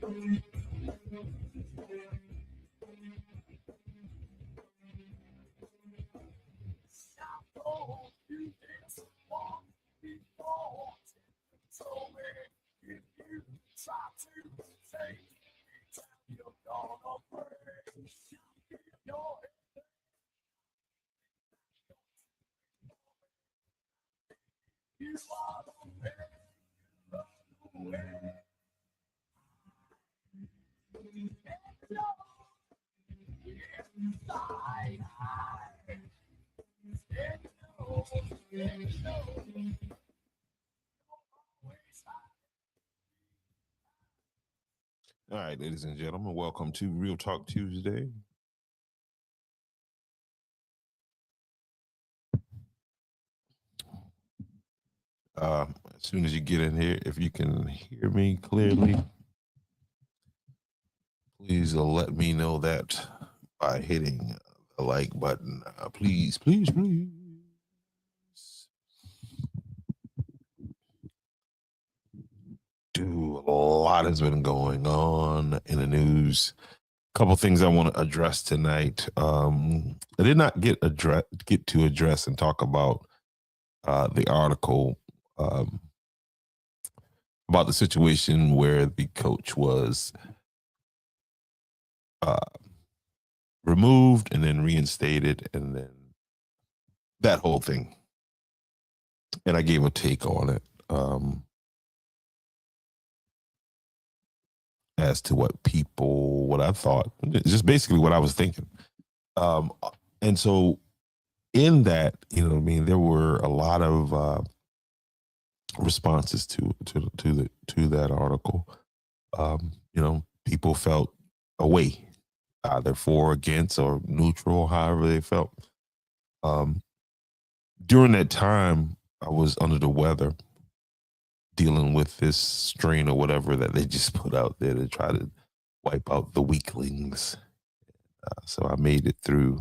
All right, ladies and gentlemen, welcome to Real Talk Tuesday. As soon as you get in here, if you can hear me clearly, please let me know that by hitting the like button. Please. A lot has been going on in the news. A couple things I want to address tonight. I did not get to address and talk about the article about the situation where the coach was removed and then reinstated, and then that whole thing. And I gave a take on it as to what I thought, just basically what I was thinking. And so in that, there were a lot of responses to that article. People felt away, either for, against, or neutral, however they felt. During that time, I was under the weather, dealing with this strain or whatever that they just put out there to try to wipe out the weaklings. So I made it through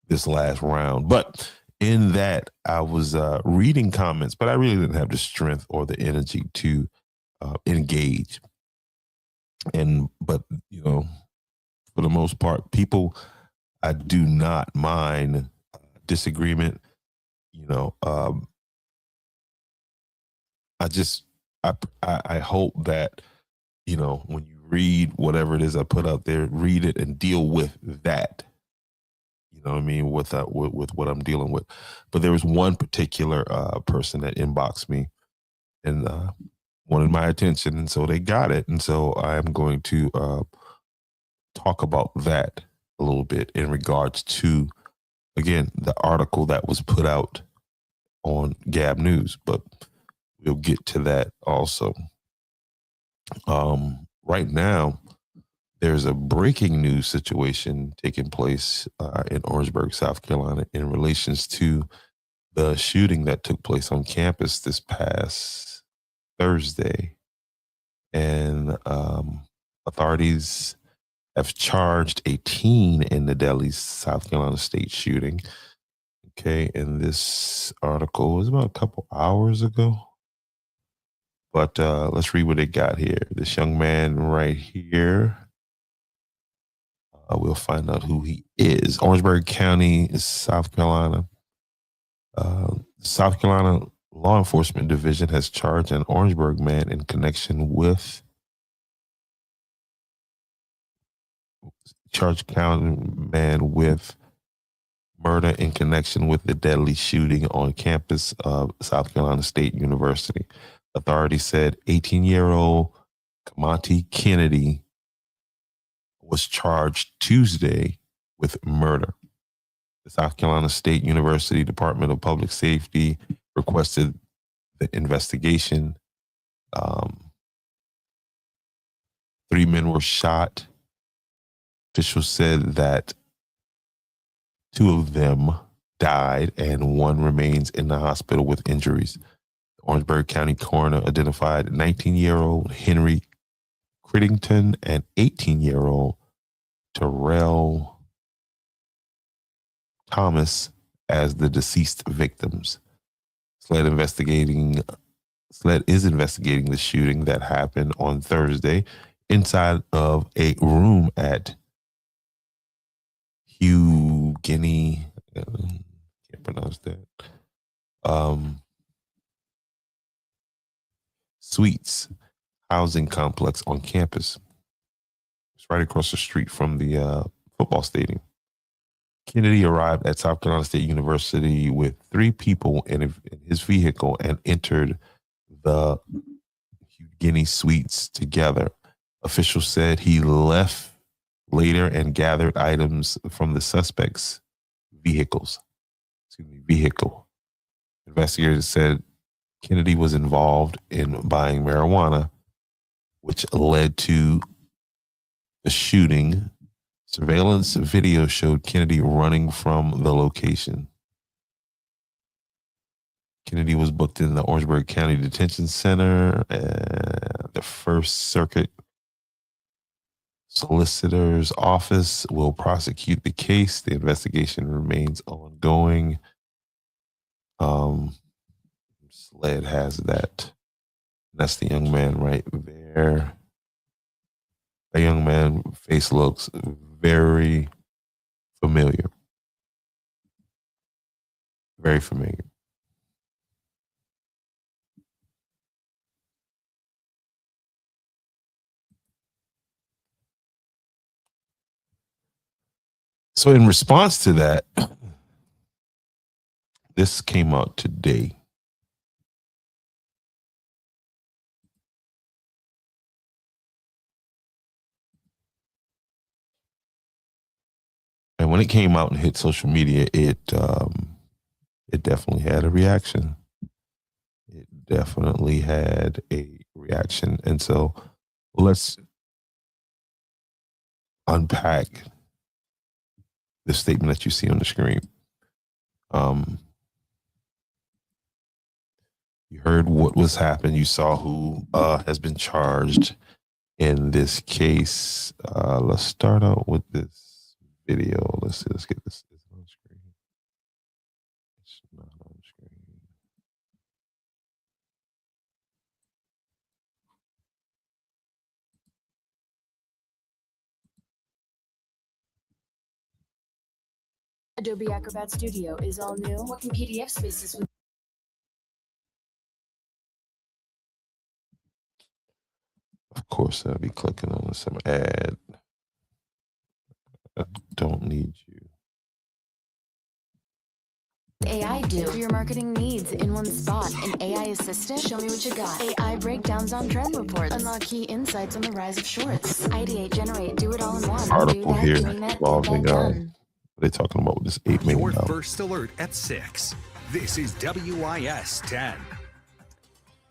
this last round. But in that, I was reading comments, but I really didn't have the strength or the energy to engage. But for the most part, people, I do not mind disagreement. I hope that, when you read whatever it is I put out there, read it and deal with that. You know what I mean? With what I'm dealing with. But there was one particular person that inboxed me and wanted my attention, and so they got it. And so I am going to talk about that a little bit in regards to, again, the article that was put out on Gab News, but we'll get to that also. Right now, there's a breaking news situation taking place in Orangeburg, South Carolina, in relations to the shooting that took place on campus this past Thursday. And authorities have charged a teen in the Delhi, South Carolina state shooting. Okay, and this article was about a couple hours ago. But let's read what they got here. This young man right here, we'll find out who he is. Orangeburg County, South Carolina. South Carolina Law Enforcement Division has charged an Orangeburg man in connection with murder in connection with the deadly shooting on campus of South Carolina State University. Authorities said 18-year-old Kamati Kennedy was charged Tuesday with murder. The South Carolina State University Department of Public Safety requested the investigation. 3 men were shot. Officials said that 2 of them died and 1 remains in the hospital with injuries. The Orangeburg County coroner identified 19-year-old Henry Criddington and 18-year-old Terrell Thomas as the deceased victims. SLED is investigating the shooting that happened on Thursday inside of a room at Guinea. Can't pronounce that. Suites housing complex on campus. It's right across the street from the football stadium. Kennedy arrived at South Carolina State University with 3 people in his vehicle and entered the Guinea Suites together. Officials said he left later and gathered items from the suspect's vehicle. Investigators said Kennedy was involved in buying marijuana, which led to the shooting. Surveillance video showed Kennedy running from the location. Kennedy was booked in the Orangeburg County Detention Center. The First Circuit Solicitor's Office will prosecute the case. The investigation remains ongoing. SLED has that. That's the young man right there. The young man face looks very familiar. Very familiar. So in response to that, this came out today. And when it came out and hit social media, it definitely had a reaction. It definitely had a reaction. And so let's unpack the statement that you see on the screen. You heard what was happened. You saw who has been charged in this case. Let's start out with this video. Let's get this. Is it on screen? It's not on screen. Adobe Acrobat Studio is all new. Working PDF spaces with Of course, I'll be clicking on some ad. I don't need you. AI do for your marketing needs in one spot. An AI assistant? Show me what you got. AI breakdowns on trend reports. Unlock key insights on the rise of shorts. Ideate, generate, do it all in one. Article do that, here doing that, involving done. what are they talking about with this $8 million? Your first alert at 6. This is WIS 10.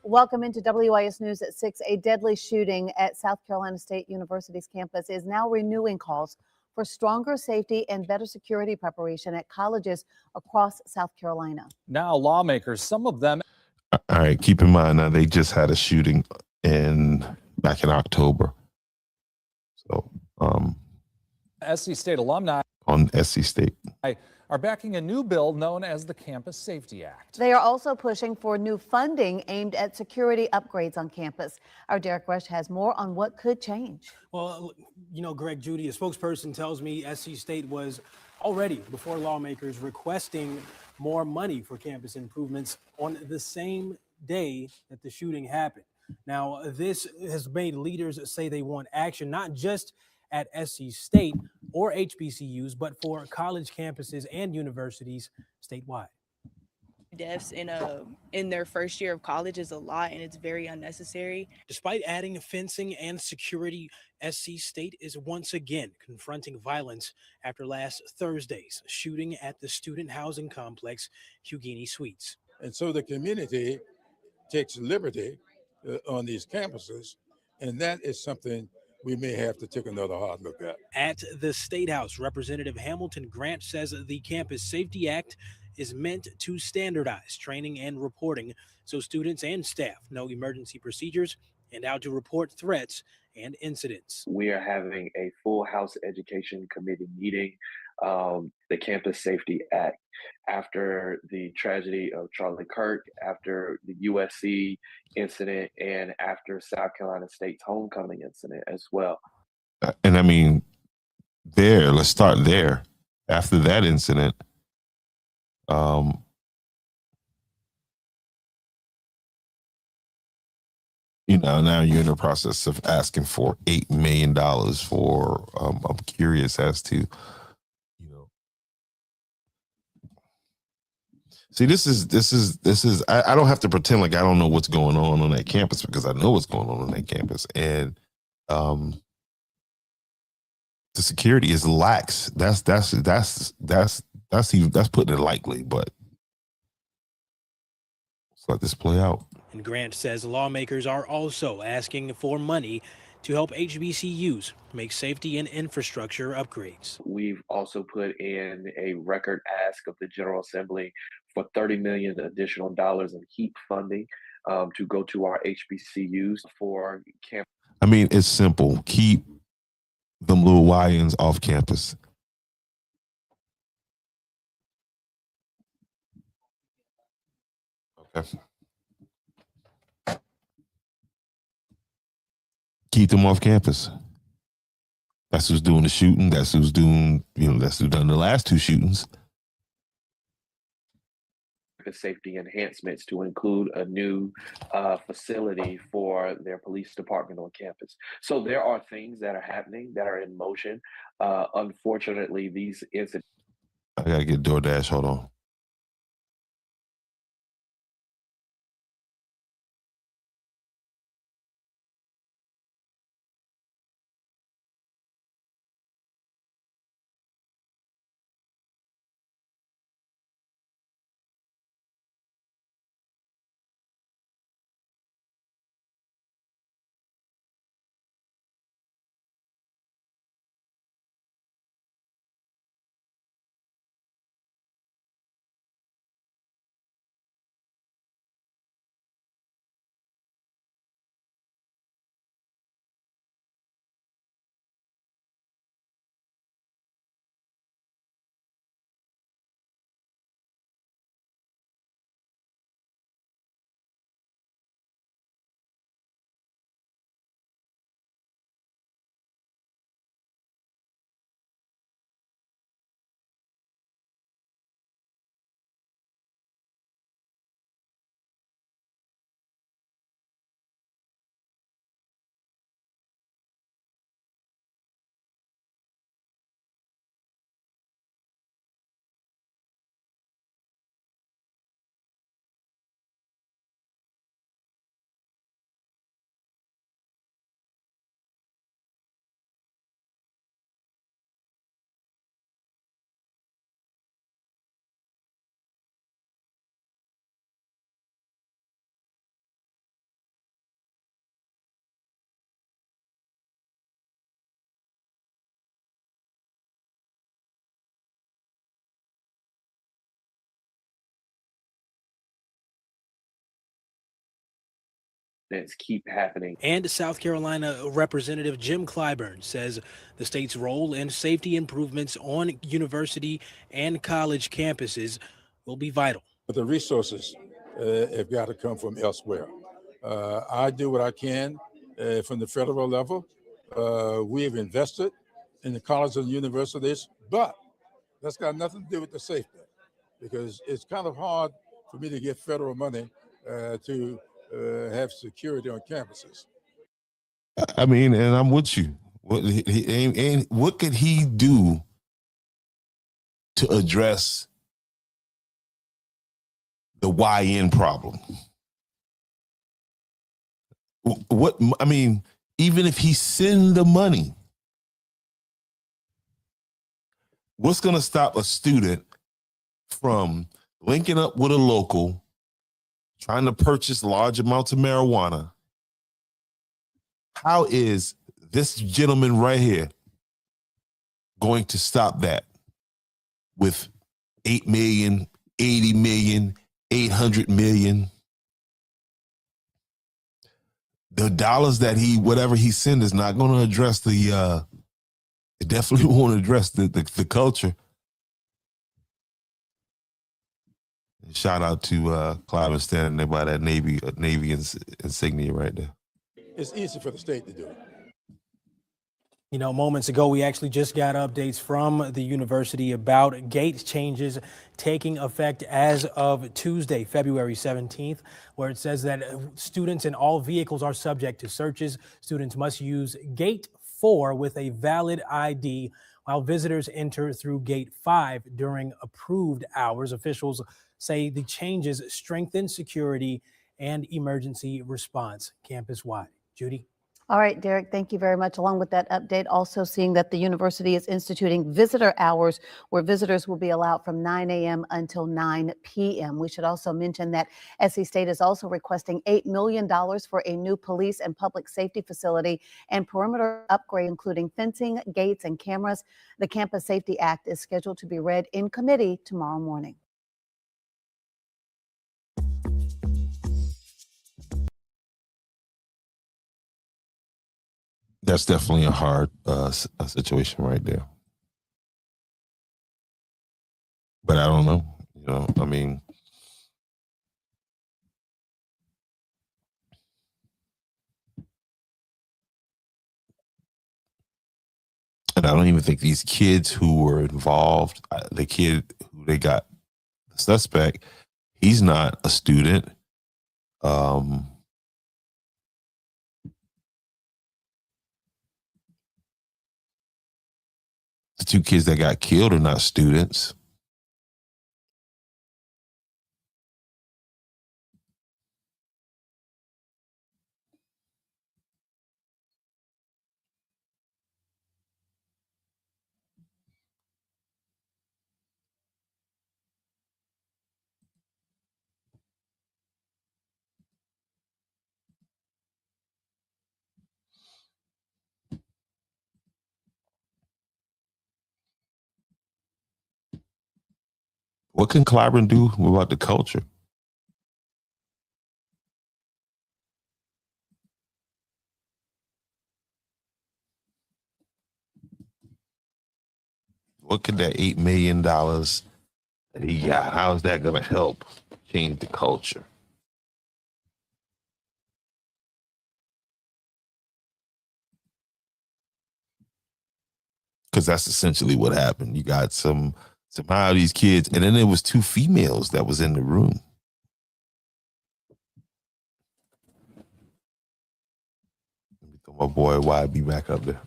Welcome into WIS News at 6. A deadly shooting at South Carolina State University's campus is now renewing calls for stronger safety and better security preparation at colleges across South Carolina. Now lawmakers, some of them. All right, keep in mind now they just had a shooting back in October. So SC State alumni on SC State are backing a new bill known as the Campus Safety Act. They are also pushing for new funding aimed at security upgrades on campus. Our Derek Rush has more on what could change. Well, you know, Greg Judy, a spokesperson tells me SC State was already before lawmakers requesting more money for campus improvements on the same day that the shooting happened. Now, this has made leaders say they want action, not just at SC State or HBCUs, but for college campuses and universities statewide. Deaths in their first year of college is a lot, and it's very unnecessary. Despite adding fencing and security, SC State is once again confronting violence after last Thursday's shooting at the student housing complex, Huguini Suites. And so the community takes liberty on these campuses, and that is something we may have to take another hard look at. At the State House, Representative Hamilton Grant says the Campus Safety Act is meant to standardize training and reporting so students and staff know emergency procedures and out to report threats and incidents. We are having a full House Education Committee meeting, the Campus Safety Act, after the tragedy of Charlie Kirk, after the USC incident, and after South Carolina State's homecoming incident as well. And I mean, let's start there. After that incident, now you're in the process of asking for $8 million for, I'm curious as to, see, this is, I don't have to pretend like I don't know what's going on that campus, because I know what's going on that campus. And, the security is lax. That's putting it lightly, but let's let this play out. And Grant says lawmakers are also asking for money to help HBCUs make safety and infrastructure upgrades. We've also put in a record ask of the General Assembly for $30 million additional dollars in HEAP funding to go to our HBCUs for camp. I mean, it's simple. Keep them little YNs off campus. Okay. Keep them off campus. That's who's doing the shooting. That's who's doing, that's who's done the last two shootings. Safety enhancements to include a new facility for their police department on campus. So there are things that are happening that are in motion. Unfortunately, these incidents. I gotta get DoorDash. Hold on. Keep happening. And South Carolina Representative Jim Clyburn says the state's role in safety improvements on university and college campuses will be vital. But the resources have got to come from elsewhere. I do what I can from the federal level. We have invested in the colleges and universities, but that's got nothing to do with the safety, because it's kind of hard for me to get federal money to have security on campuses. I mean, and I'm with you. What could he do to address the YN problem? Even if he send the money, what's going to stop a student from linking up with a local, trying to purchase large amounts of marijuana? How is this gentleman right here going to stop that with 8 million, 80 million, 800 million? the dollars that whatever he sent is not going to address it definitely won't address the culture. Shout out to Clive standing there by that Navy insignia right there. It's easy for the state to do it. You know, moments ago, we actually just got updates from the university about gate changes taking effect as of Tuesday, February 17th, where it says that students in all vehicles are subject to searches. Students must use gate 4 with a valid ID, while visitors enter through gate 5 during approved hours. Officials say the changes strengthen security and emergency response campus-wide. Judy? All right, Derek, thank you very much. Along with that update, also seeing that the university is instituting visitor hours where visitors will be allowed from 9 a.m. until 9 p.m. We should also mention that SC State is also requesting $8 million for a new police and public safety facility and perimeter upgrade, including fencing, gates, and cameras. The Campus Safety Act is scheduled to be read in committee tomorrow morning. That's definitely a hard a situation right there. But I don't know. You know, I mean, and I don't even think these kids who were involved, the kid who they got, the suspect, he's not a student. The two kids that got killed are not students. What can Clyburn do about the culture? What could that $8 million that he got, how is that going to help change the culture? Because that's essentially what happened. You got somehow these kids, and then there was two females that was in the room. Let me throw my boy YB back up there.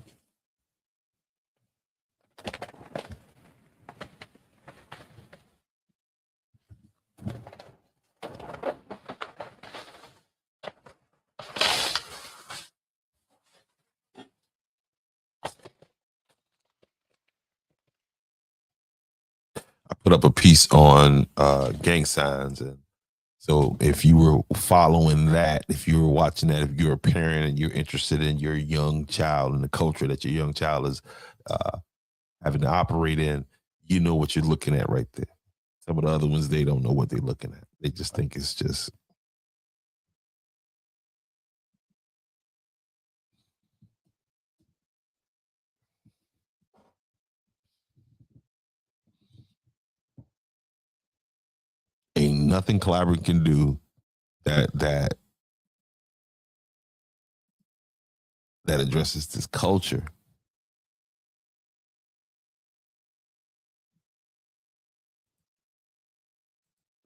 I put up a piece on gang signs, and so if you were following that, if you were watching that, if you're a parent and you're interested in your young child and the culture that your young child is having to operate in, you know what you're looking at right there. Some of the other ones, they don't know what they're looking at. They just think it's just. Ain't nothing Clyburn can do that addresses this culture.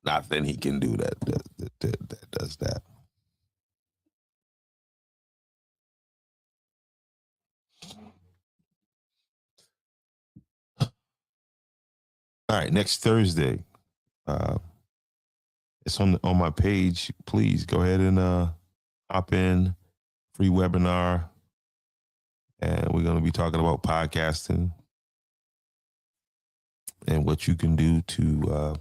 Nothing he can do that does that. All right, next Thursday. It's on my page. Please go ahead and hop in. Free webinar. And we're going to be talking about podcasting and what you can do to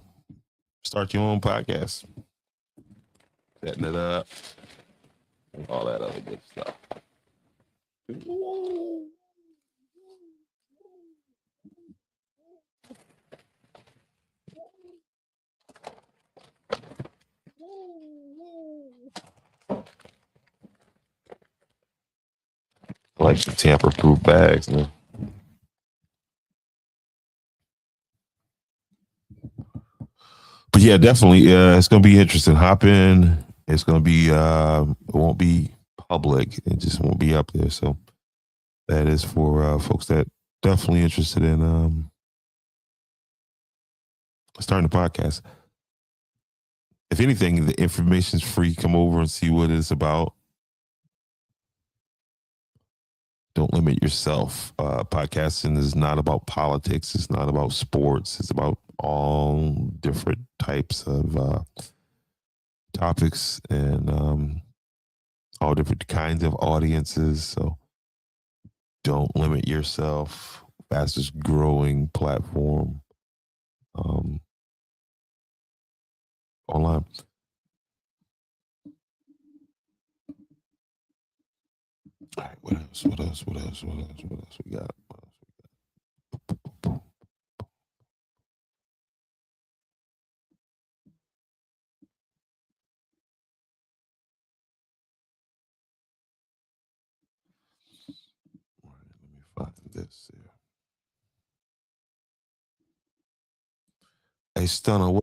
start your own podcast. Setting it up. And all that other good stuff. like the tamper-proof bags, man. But yeah, definitely, it's gonna be interesting. Hop in. It's gonna be. It won't be public. It just won't be up there. So that is for folks that definitely interested in starting a podcast. If anything, the information's free. Come over and see what it's about. Don't limit yourself. Podcasting is not about politics. It's not about sports. It's about all different types of topics and all different kinds of audiences. So don't limit yourself. Fastest growing platform online. All right, what else? What else? What else? What else? What else we got? What else we got? All right, let me find this here. Hey, Stunner,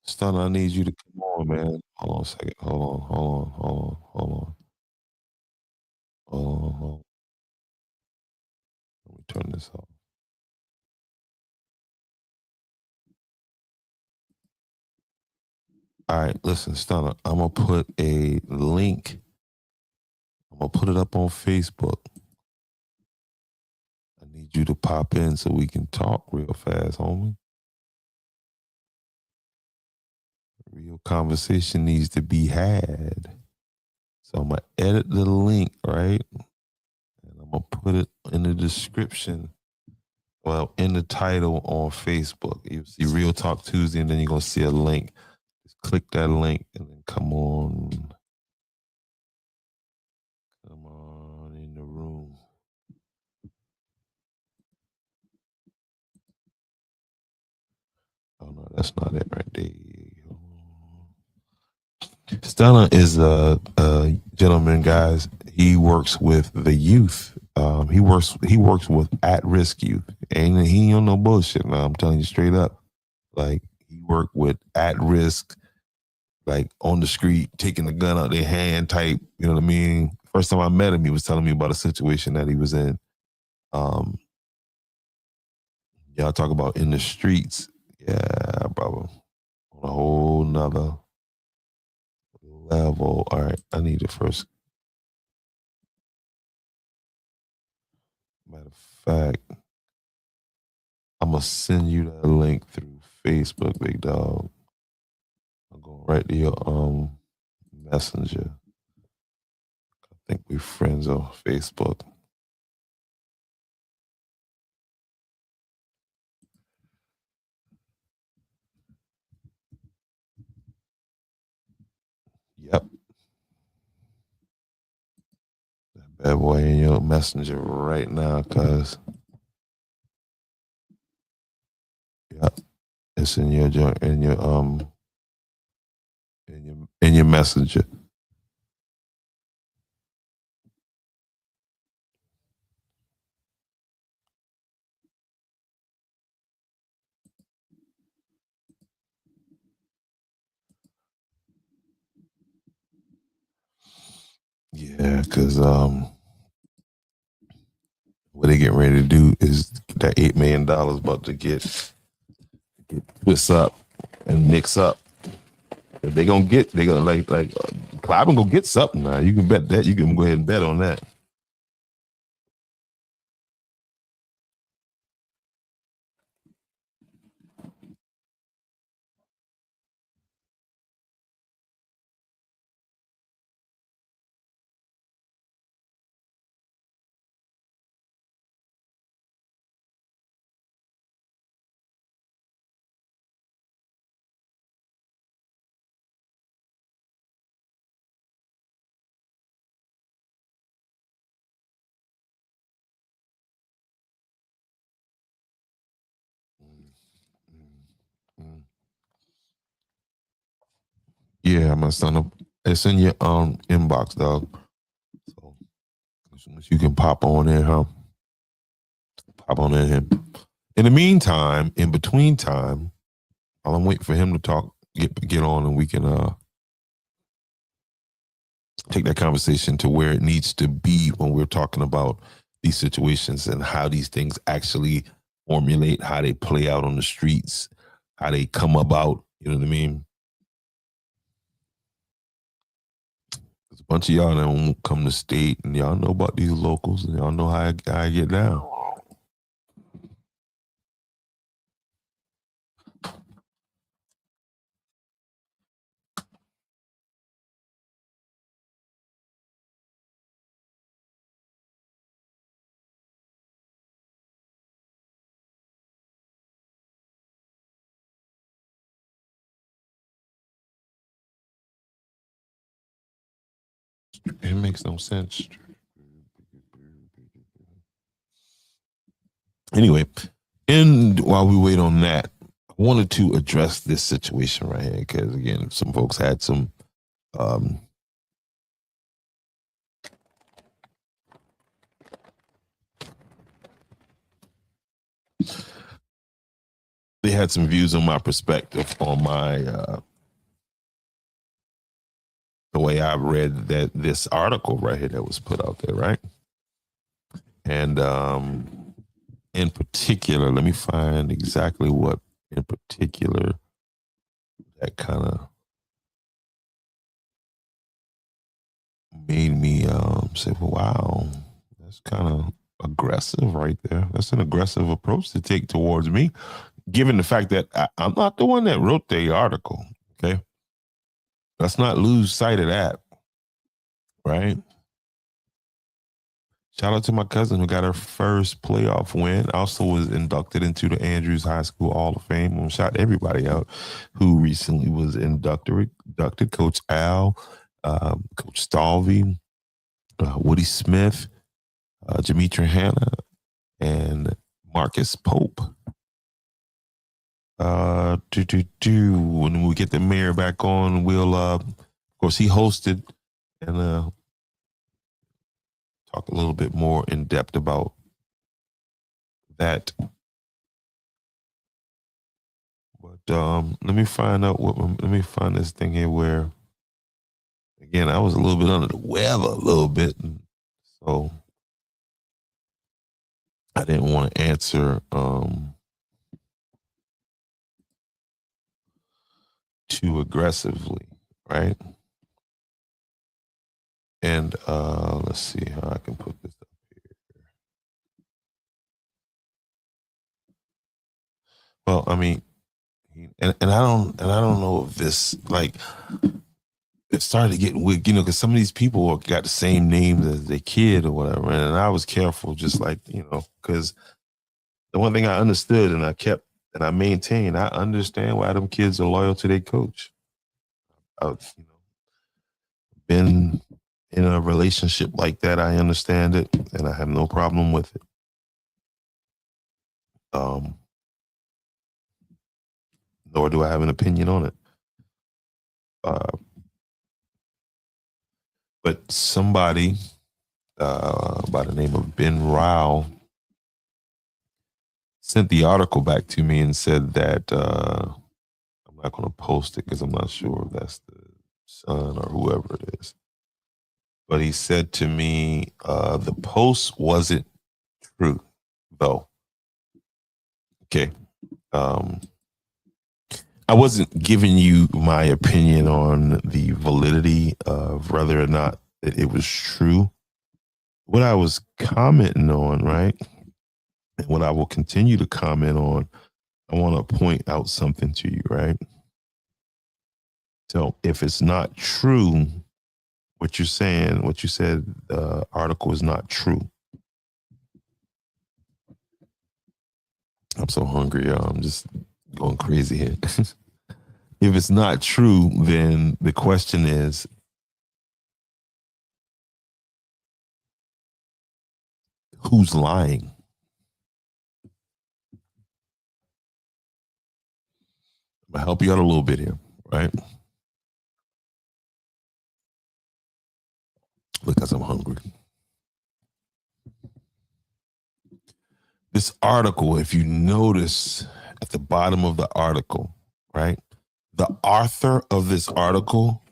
Stunner, I need you to come on, man. Hold on a second. Hold on. Hold on. Hold on. Hold on. Hold on. Hold on. Let me turn this off. All right, listen, Stunner. I'm gonna put a link. I'm gonna put it up on Facebook. I need you to pop in so we can talk real fast, homie. Real conversation needs to be had. So I'm gonna edit the link, right? And I'm gonna put it in the description. Well, in the title on Facebook. You'll see Real Talk Tuesday, and then you're gonna see a link. Just click that link and then come on in the room. Oh no, that's not it right there. Stella is a gentleman, guys. He works with the youth. He works with at-risk youth, and he ain't no bullshit. Now I'm telling you straight up. Like he worked with at-risk, like on the street, taking the gun out their hand type. You know what I mean? First time I met him, he was telling me about a situation that he was in. Y'all talk about in the streets. Yeah, brother. On a whole nother level. All right, I need to first. Matter of fact, I'm gonna send you that link through Facebook, big dog. I'm going right to your messenger. I think we friends on Facebook. Yep. That bad boy in your messenger right now, cuz. Yep. It's in your in your messenger. Yeah, cause what they getting ready to do is that $8 million about to get twist up and mix up. They gonna like Clive gonna get something now. You can bet that. You can go ahead and bet on that. Yeah, my son. It's in your inbox, dog. So as soon as you can pop on in, huh? Pop on in him. In the meantime, in between time, while I'm waiting for him to talk, get on, and we can take that conversation to where it needs to be when we're talking about these situations and how these things actually formulate, how they play out on the streets, how they come about. You know what I mean? There's a bunch of y'all that won't come to state, and y'all know about these locals, and y'all know how I get down. It makes no sense. Anyway, and while we wait on that, I wanted to address this situation right here because, again, some folks had some they had some views on my perspective on my the way I read that this article right here that was put out there, right? And in particular, let me find exactly what in particular that kind of made me say, well, wow, that's kind of aggressive right there. That's an aggressive approach to take towards me, given the fact that I'm not the one that wrote the article, okay? Let's not lose sight of that, right? Shout out to my cousin who got her first playoff win. Also was inducted into the Andrews High School Hall of Fame. I'm shout everybody out who recently was inducted. Coach Al, Coach Stalvey, Woody Smith, Demetra Hanna, and Marcus Pope. When we get the mayor back on, we'll of course he hosted and talk a little bit more in depth about that. But let me find this thing here where, again, I was a little bit under the weather a little bit, and so I didn't want to answer too aggressively, right? And let's see how I can put this up here. Well, I mean, and I don't know if this, like, it started to get weird, because some of these people got the same names as their kid or whatever, and I was careful, just like, because the one thing I understood and I kept and I maintained, I understand why them kids are loyal to their coach. I've been in a relationship like that. I understand it, and I have no problem with it. Nor do I have an opinion on it. But somebody by the name of Ben Rao sent the article back to me and said that I'm not going to post it because I'm not sure if that's the son or whoever it is. But he said to me, the post wasn't true, though. Okay. I wasn't giving you my opinion on the validity of whether or not it was true. What I was commenting on, right, and what I will continue to comment on, I want to point out something to you, right? So if it's not true, what you're saying, what you said, the article is not true. I'm so hungry, y'all. I'm just going crazy here. If it's not true, then the question is, who's lying? I'm gonna help you out a little bit here, right? because I'm hungry. This article, if you notice at the bottom of the article, right? The author of this article,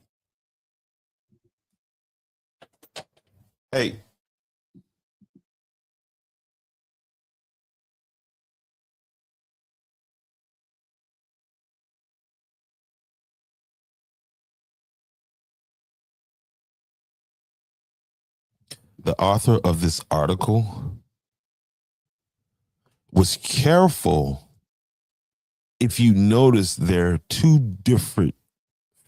hey, the author of this article was careful. If you notice, there are two different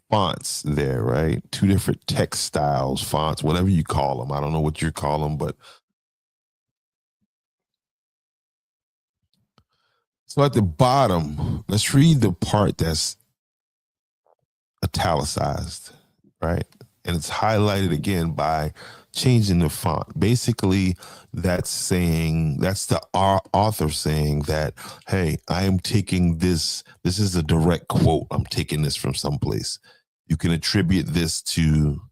fonts there, right? Two different text styles, fonts, whatever you call them. I don't know what you call them, but so at the bottom, let's read the part that's italicized, right? And it's highlighted again by changing the font. Basically, that's the author saying that, hey, I am taking this. This is a direct quote. I'm taking this from someplace. You can attribute this to,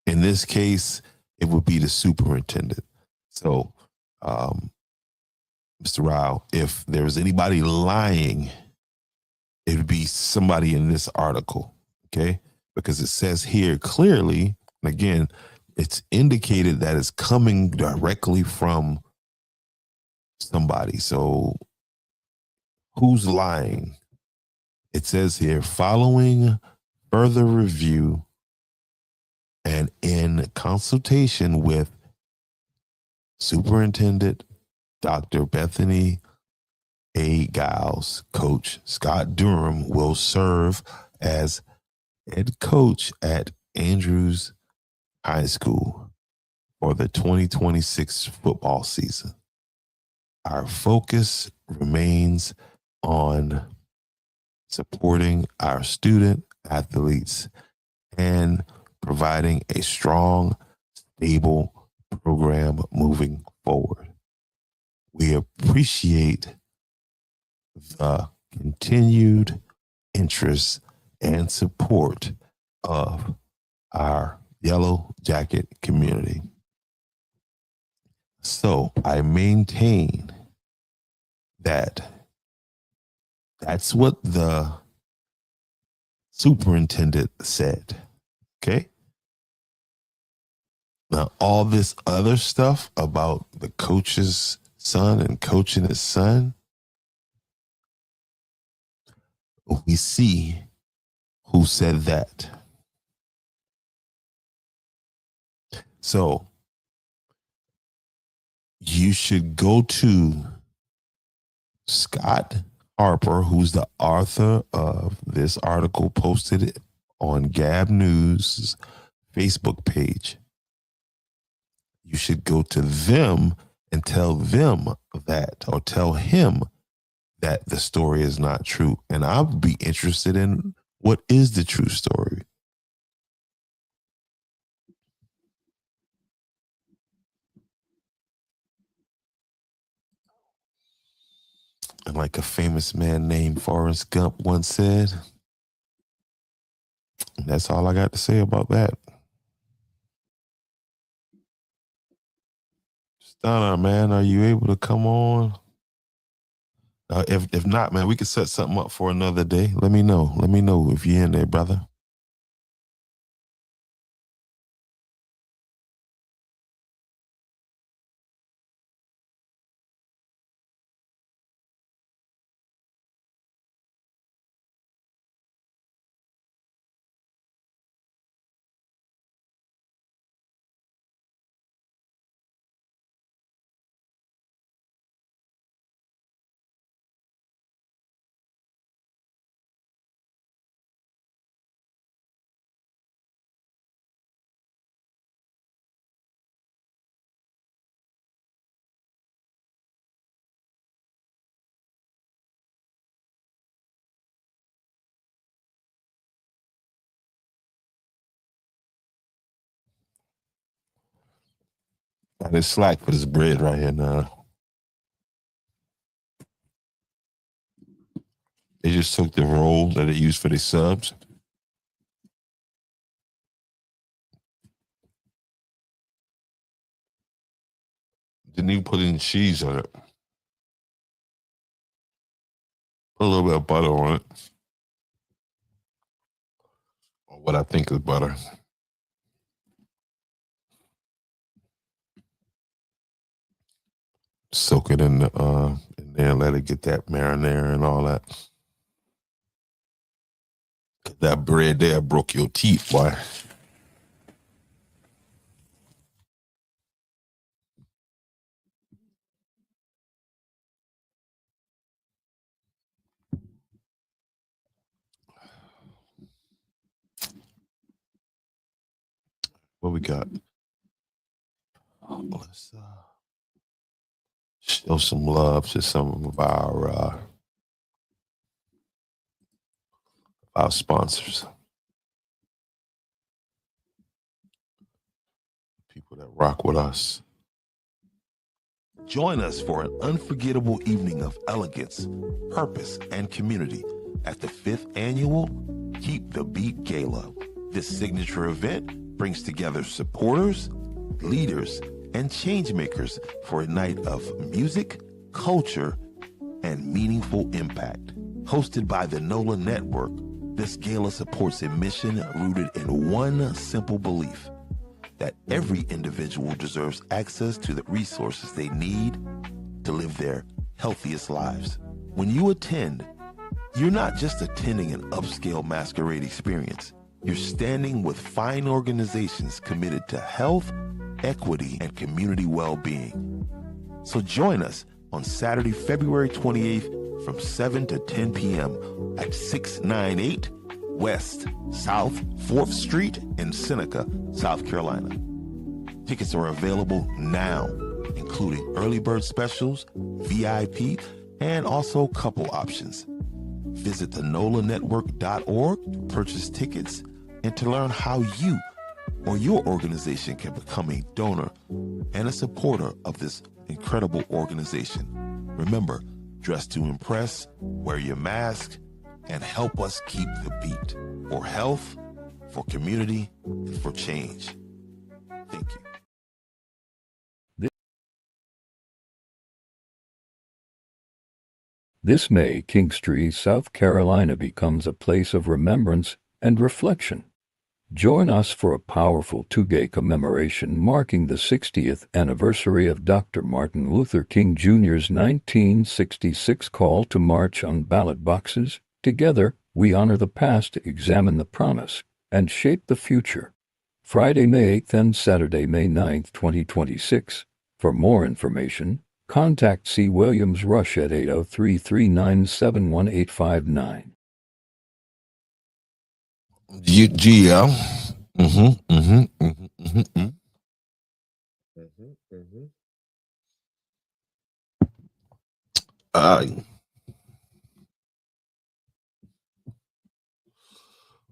in this case, it would be the superintendent. So, Mr. Rao, if there was anybody lying, it would be somebody in this article, okay? Because it says here clearly, and again, it's indicated that it's coming directly from somebody. So who's lying? It says here, following further review and in consultation with Superintendent Dr. Bethany A. Giles, Coach Scott Durham will serve as head coach at Andrews High School for the 2026 football season. Our focus remains on supporting our student athletes and providing a strong, stable program moving forward. We appreciate the continued interest and support of our Yellow Jacket community. So I maintain that that's what the superintendent said. Okay. Now, all this other stuff about the coach's son and coaching his son, we see who said that. So you should go to Scott Harper, who's the author of this article, posted on Gab News' Facebook page. You should go to them and tell them that, or tell him that the story is not true. And I'll be interested in what is the true story. And like a famous man named Forrest Gump once said, that's all I got to say about that. Stunner, man, are you able to come on? If not, man, we could set something up for another day. Let me know. Let me know if you're in there, brother. Got this slack for this bread right here now. They just took the roll that they use for the subs Didn't even put any cheese on it. Put a little bit of butter on it. Or what I think is butter. Soak it in there and let it get that marinara and all that. That bread there broke your teeth, boy. What we got? Let's show some love to some of our sponsors. People that rock with us. Join us for an unforgettable evening of elegance, purpose, and community at the 5th annual Keep the Beat Gala. This signature event brings together supporters, leaders, and changemakers for a night of music, culture, and meaningful impact. Hosted by the NOLA Network, this gala supports a mission rooted in one simple belief: that every individual deserves access to the resources they need to live their healthiest lives. When you attend, you're not just attending an upscale masquerade experience. You're standing with fine organizations committed to health, equity, and community well-being. So join us on Saturday, February 28th from 7 to 10 p.m. at 698 West South 4th Street in Seneca, South Carolina. Tickets are available now, including early bird specials, VIP, and also couple options. Visit thenolanetwork.org to purchase tickets and to learn how you or your organization can become a donor and a supporter of this incredible organization. Remember, dress to impress, wear your mask, and help us keep the beat for health, for community, and for change. Thank you. This May, Kingstree, South Carolina becomes a place of remembrance and reflection. Join us for a powerful two-day commemoration marking the 60th anniversary of Dr. Martin Luther King Jr.'s 1966 call to march on ballot boxes. Together, we honor the past, examine the promise, and shape the future. Friday, May 8th and Saturday, May 9th, 2026. For more information, contact C. Williams Rush at 803-397-1859. GL.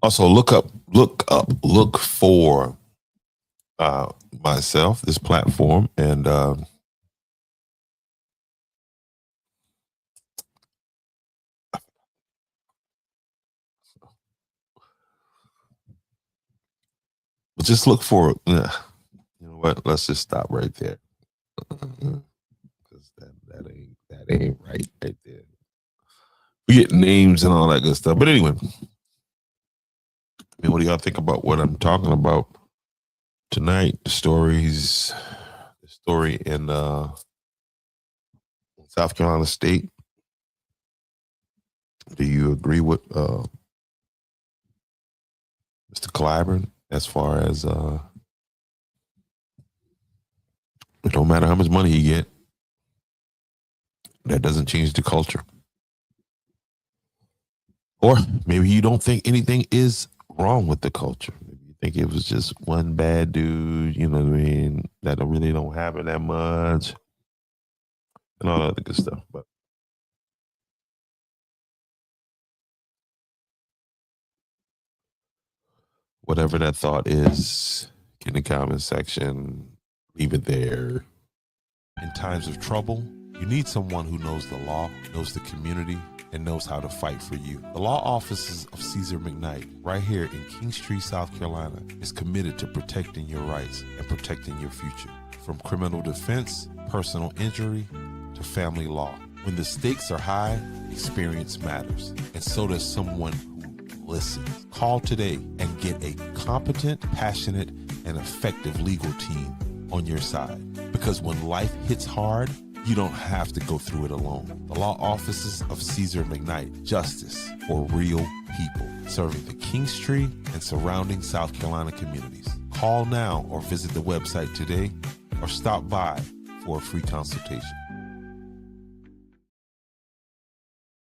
Also look for myself, this platform, and just look for you know what? Let's just stop right there, because that ain't right there. We get names and all that good stuff, but anyway. I mean, what do y'all think about what I'm talking about tonight? The story in South Carolina State. Do you agree with Mr. Clyburn as far as it don't matter how much money you get, that doesn't change the culture? Or maybe you don't think anything is wrong with the culture. Maybe you think it was just one bad dude, you know what I mean, that really don't happen that much, and all that other good stuff. But whatever that thought is, get in the comment section, leave it there. In times of trouble, you need someone who knows the law, knows the community, and knows how to fight for you. The law offices of Caesar McKnight, right here in Kingstree, South Carolina, is committed to protecting your rights and protecting your future. from criminal defense, personal injury, to family law. When the stakes are high, experience matters, and so does someone who listens. Call today and get a competent, passionate, and effective legal team on your side. Because when life hits hard, you don't have to go through it alone. The law offices of Caesar McKnight, justice for real people, serving the Kingstree and surrounding South Carolina communities. Call now or visit the website today or stop by for a free consultation.